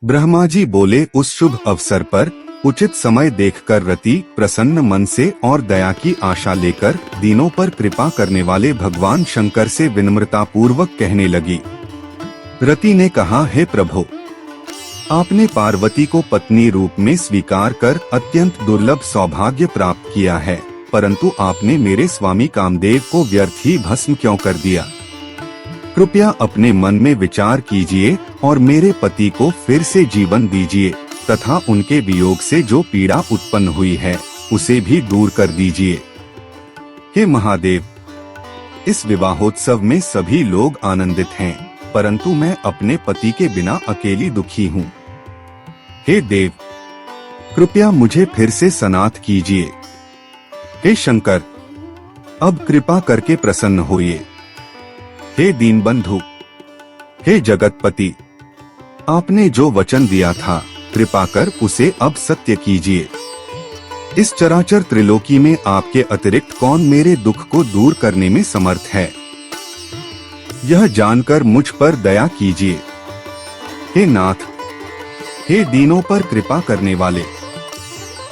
ब्रह्मा जी बोले, उस शुभ अवसर पर उचित समय देखकर रति प्रसन्न मन से और दया की आशा लेकर दीनों पर कृपा करने वाले भगवान शंकर से विनम्रता पूर्वक कहने लगी। रति ने कहा, हे प्रभु, आपने पार्वती को पत्नी रूप में स्वीकार कर अत्यंत दुर्लभ सौभाग्य प्राप्त किया है, परंतु आपने मेरे स्वामी कामदेव को व्यर्थ ही भस्म क्यों कर दिया? कृपया अपने मन में विचार कीजिए और मेरे पति को फिर से जीवन दीजिए तथा उनके वियोग से जो पीड़ा उत्पन्न हुई है उसे भी दूर कर दीजिए। हे महादेव, इस विवाहोत्सव में सभी लोग आनंदित हैं, परंतु मैं अपने पति के बिना अकेली दुखी हूँ। हे देव, कृपया मुझे फिर से सनाथ कीजिए। हे शंकर, अब कृपा करके प्रसन्न होइए। हे दीनबंधु, हे जगतपति, आपने जो वचन दिया था कृपा कर उसे अब सत्य कीजिए। इस चराचर त्रिलोकी में आपके अतिरिक्त कौन मेरे दुख को दूर करने में समर्थ है? यह जानकर मुझ पर दया कीजिए। हे नाथ, हे दीनों पर कृपा करने वाले,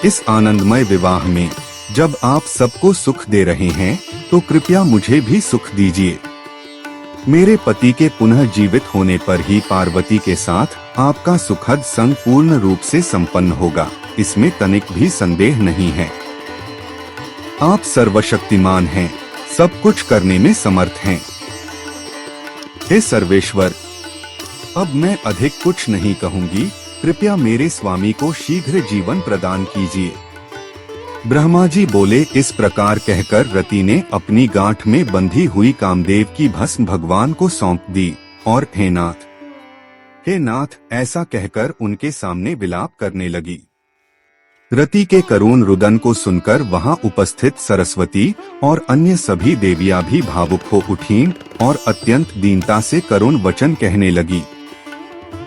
इस आनंदमय विवाह में जब आप सबको सुख दे रहे हैं तो कृपया मुझे भी सुख दीजिए। मेरे पति के पुनः जीवित होने पर ही पार्वती के साथ आपका सुखद संग पूर्ण रूप से संपन्न होगा, इसमें तनिक भी संदेह नहीं है। आप सर्वशक्तिमान हैं, सब कुछ करने में समर्थ हैं। हे सर्वेश्वर, अब मैं अधिक कुछ नहीं कहूंगी, कृपया मेरे स्वामी को शीघ्र जीवन प्रदान कीजिए। ब्रह्मा जी बोले, इस प्रकार कहकर रति ने अपनी गांठ में बंधी हुई कामदेव की भस्म भगवान को सौंप दी और हे नाथ ऐसा कहकर उनके सामने विलाप करने लगी। रति के करुण रुदन को सुनकर वहां उपस्थित सरस्वती और अन्य सभी देवियां भी भावुक हो उठीं और अत्यंत दीनता से करुण वचन कहने लगी।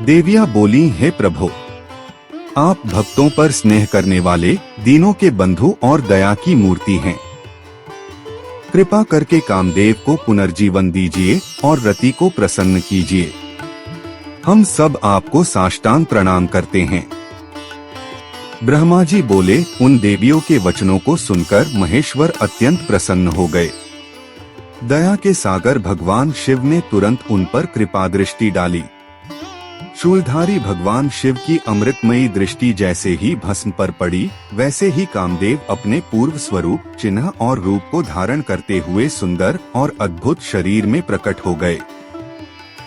देवियां बोली, हे प्रभु, आप भक्तों पर स्नेह करने वाले दीनों के बंधु और दया की मूर्ति हैं। कृपा करके कामदेव को पुनर्जीवन दीजिए और रति को प्रसन्न कीजिए। हम सब आपको साष्टांग प्रणाम करते हैं। ब्रह्मा जी बोले, उन देवियों के वचनों को सुनकर महेश्वर अत्यंत प्रसन्न हो गए। दया के सागर भगवान शिव ने तुरंत उन पर कृपा दृष्टि डाली। शूलधारी भगवान शिव की अमृतमयी दृष्टि जैसे ही भस्म पर पड़ी, वैसे ही कामदेव अपने पूर्व स्वरूप, चिन्ह और रूप को धारण करते हुए सुंदर और अद्भुत शरीर में प्रकट हो गए।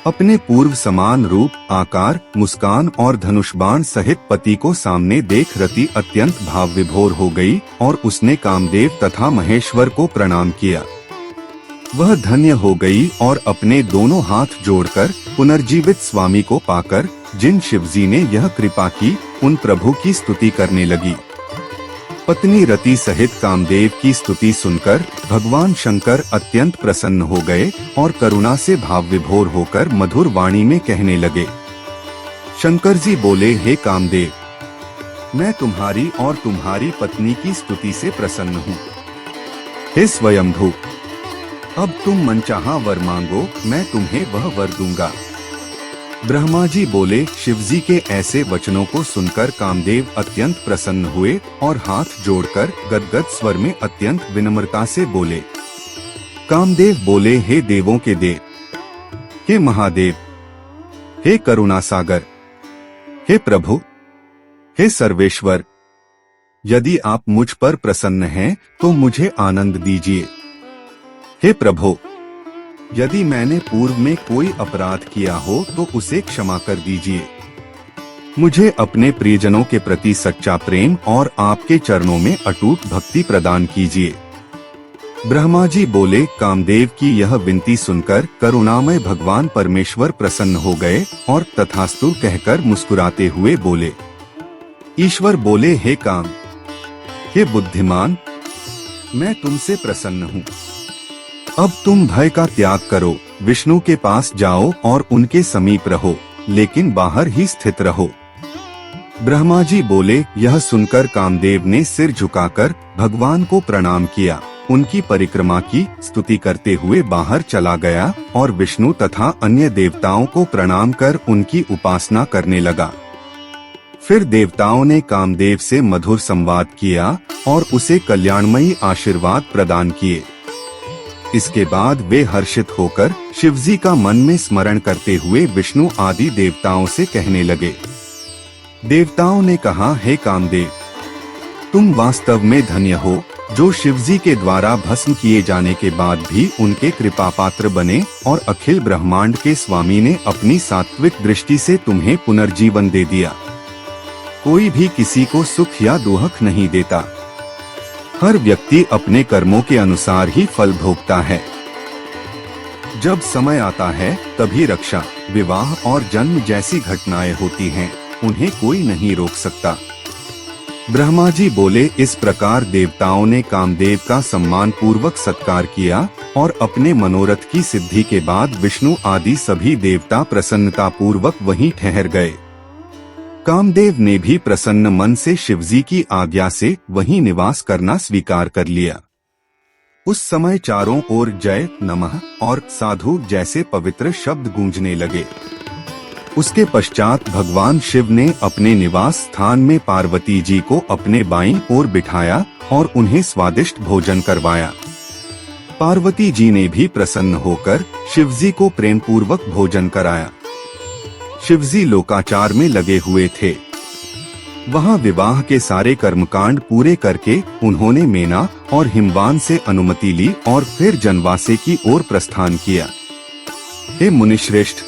अपने पूर्व समान रूप, आकार, मुस्कान और धनुष बाण सहित पति को सामने देख रति अत्यंत भाव विभोर हो गई और उसने कामदेव तथा महेश्वर को प्रणाम किया। वह धन्य हो गई और अपने दोनों हाथ जोड़कर पुनर्जीवित स्वामी को पाकर जिन शिवजी ने यह कृपा की, उन प्रभु की स्तुति करने लगी। पत्नी रति सहित कामदेव की स्तुति सुनकर भगवान शंकर अत्यंत प्रसन्न हो गए और करुणा से भाव विभोर होकर मधुर वाणी में कहने लगे। शंकर जी बोले, हे कामदेव, मैं तुम्हारी और तुम्हारी पत्नी की स्तुति से प्रसन्न हूँ। हे स्वयंभू, अब तुम मनचाहा वर मांगो, मैं तुम्हें वह वर दूंगा। ब्रह्मा जी बोले, शिवजी के ऐसे वचनों को सुनकर कामदेव अत्यंत प्रसन्न हुए और हाथ जोड़कर गदगद स्वर में अत्यंत विनम्रता से बोले। कामदेव बोले, हे देवों के देव, हे महादेव, हे करुणा सागर, हे प्रभु, हे सर्वेश्वर, यदि आप मुझ पर प्रसन्न हैं तो मुझे आनंद दीजिए। हे प्रभु, यदि मैंने पूर्व में कोई अपराध किया हो तो उसे क्षमा कर दीजिए। मुझे अपने प्रियजनों के प्रति सच्चा प्रेम और आपके चरणों में अटूट भक्ति प्रदान कीजिए। ब्रह्मा जी बोले, कामदेव की यह विनती सुनकर करुणामय भगवान परमेश्वर प्रसन्न हो गए और तथास्तु कहकर मुस्कुराते हुए बोले। ईश्वर बोले, हे काम, हे बुद्धिमान, मैं तुमसे प्रसन्न हूँ। अब तुम भय का त्याग करो, विष्णु के पास जाओ और उनके समीप रहो, लेकिन बाहर ही स्थित रहो। ब्रह्मा जी बोले। यह सुनकर कामदेव ने सिर झुकाकर भगवान को प्रणाम किया, उनकी परिक्रमा की, स्तुति करते हुए बाहर चला गया और विष्णु तथा अन्य देवताओं को प्रणाम कर उनकी उपासना करने लगा। फिर देवताओं ने कामदेव से मधुर संवाद किया और उसे कल्याणमयी आशीर्वाद प्रदान किए। इसके बाद वे हर्षित होकर शिवजी का मन में स्मरण करते हुए विष्णु आदि देवताओं से कहने लगे। देवताओं ने कहा, हे कामदेव, तुम वास्तव में धन्य हो जो शिवजी के द्वारा भस्म किए जाने के बाद भी उनके कृपा पात्र बने और अखिल ब्रह्मांड के स्वामी ने अपनी सात्विक दृष्टि से तुम्हें पुनर्जीवन दे दिया। कोई भी किसी को सुख या दुख नहीं देता। हर व्यक्ति अपने कर्मों के अनुसार ही फल भोगता है। जब समय आता है तभी रक्षा, विवाह और जन्म जैसी घटनाएं होती हैं, उन्हें कोई नहीं रोक सकता। ब्रह्मा जी बोले। इस प्रकार देवताओं ने कामदेव का सम्मान पूर्वक सत्कार किया और अपने मनोरथ की सिद्धि के बाद विष्णु आदि सभी देवता प्रसन्नता पूर्वक वहीं ठहर गए। कामदेव ने भी प्रसन्न मन से शिवजी की आज्ञा से वहीं निवास करना स्वीकार कर लिया। उस समय चारों ओर जय, नमः और साधु जैसे पवित्र शब्द गूंजने लगे। उसके पश्चात भगवान शिव ने अपने निवास स्थान में पार्वती जी को अपने बाईं ओर बिठाया और उन्हें स्वादिष्ट भोजन करवाया। पार्वती जी ने भी प्रसन्न होकर शिवजी को प्रेम पूर्वक भोजन कराया। शिवजी लोकाचार में लगे हुए थे। वहां विवाह के सारे कर्मकांड पूरे करके उन्होंने मेना और हिमवान से अनुमति ली और फिर जनवासे की ओर प्रस्थान किया। हे मुनिश्रेष्ठ,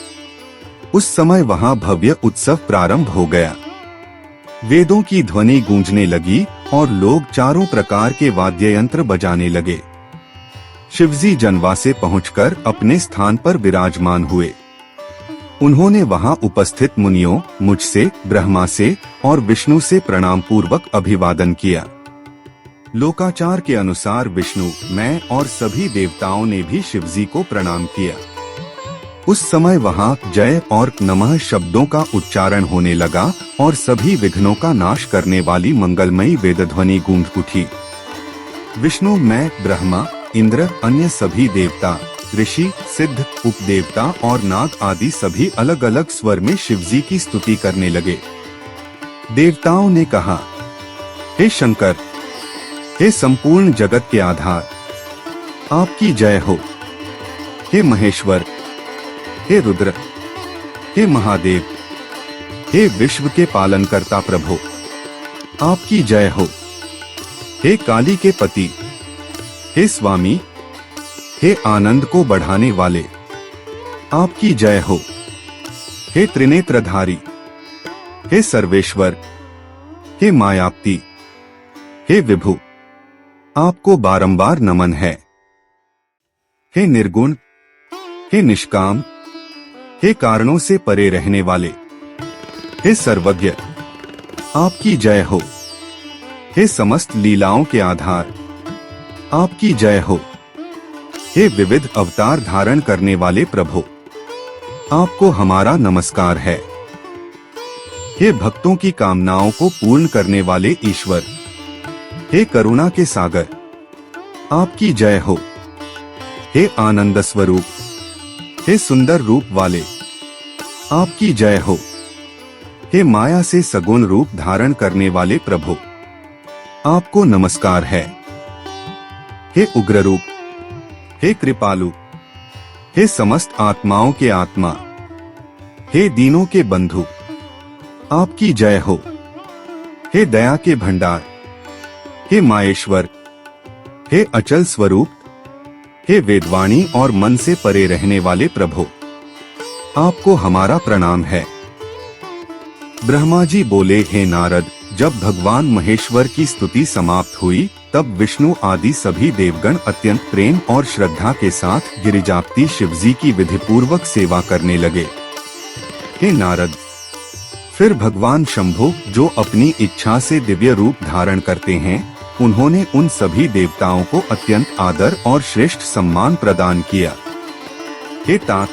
उस समय वहां भव्य उत्सव प्रारंभ हो गया। वेदों की ध्वनि गूंजने लगी और लोग चारों प्रकार के वाद्य यंत्र बजाने लगे। शिवजी जनवासे पहुंचकर अपने स्थान पर विराजमान हुए। उन्होंने वहां उपस्थित मुनियों, मुझसे, ब्रह्मा से और विष्णु से प्रणाम पूर्वक अभिवादन किया। लोकाचार के अनुसार विष्णु, मैं और सभी देवताओं ने भी शिवजी को प्रणाम किया। उस समय वहां जय और नमः शब्दों का उच्चारण होने लगा और सभी विघ्नों का नाश करने वाली मंगलमयी वेदध्वनि गूंज उठी। विष्णु, मैं, ब्रह्मा, इंद्र, अन्य सभी देवता, ऋषि, सिद्ध, उपदेवता और नाग आदि सभी अलग अलग स्वर में शिवजी की स्तुति करने लगे। देवताओं ने कहा, हे शंकर, हे संपूर्ण जगत के आधार, आपकी जय हो। हे महेश्वर, हे रुद्र, हे महादेव, हे विश्व के पालनकर्ता प्रभु, आपकी जय हो। हे काली के पति, हे स्वामी, हे आनंद को बढ़ाने वाले, आपकी जय हो। हे त्रिनेत्रधारी, हे सर्वेश्वर, हे मायाप्ति, हे विभु, आपको बारंबार नमन है। हे निर्गुण, हे निष्काम, हे कारणों से परे रहने वाले, हे सर्वज्ञ, आपकी जय हो। हे समस्त लीलाओं के आधार, आपकी जय हो। हे विविध अवतार धारण करने वाले प्रभु, आपको हमारा नमस्कार है। हे भक्तों की कामनाओं को पूर्ण करने वाले ईश्वर, हे करुणा के सागर, आपकी जय हो। हे आनंद स्वरूप, हे सुंदर रूप वाले, आपकी जय हो। हे माया से सगुण रूप धारण करने वाले प्रभु, आपको नमस्कार है। हे उग्र रूप, हे कृपालु, हे समस्त आत्माओं के आत्मा, हे दीनों के बंधु, आपकी जय हो। हे दया के भंडार, हे माहेश्वर, हे अचल स्वरूप, हे वेदवाणी और मन से परे रहने वाले प्रभु, आपको हमारा प्रणाम है। ब्रह्मा जी बोले, हे नारद, जब भगवान महेश्वर की स्तुति समाप्त हुई तब विष्णु आदि सभी देवगण अत्यंत प्रेम और श्रद्धा के साथ गिरिजापति शिवजी की विधिपूर्वक सेवा करने लगे। हे नारद, फिर भगवान शंभु जो अपनी इच्छा से दिव्य रूप धारण करते हैं, उन्होंने उन सभी देवताओं को अत्यंत आदर और श्रेष्ठ सम्मान प्रदान किया। हे तात,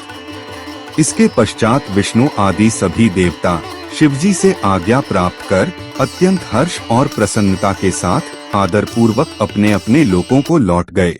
इसके पश्चात विष्णु आदि सभी देवता शिवजी से आज्ञा प्राप्त कर अत्यंत हर्ष और प्रसन्नता के साथ आदर पूर्वक अपने अपने लोकों को लौट गए।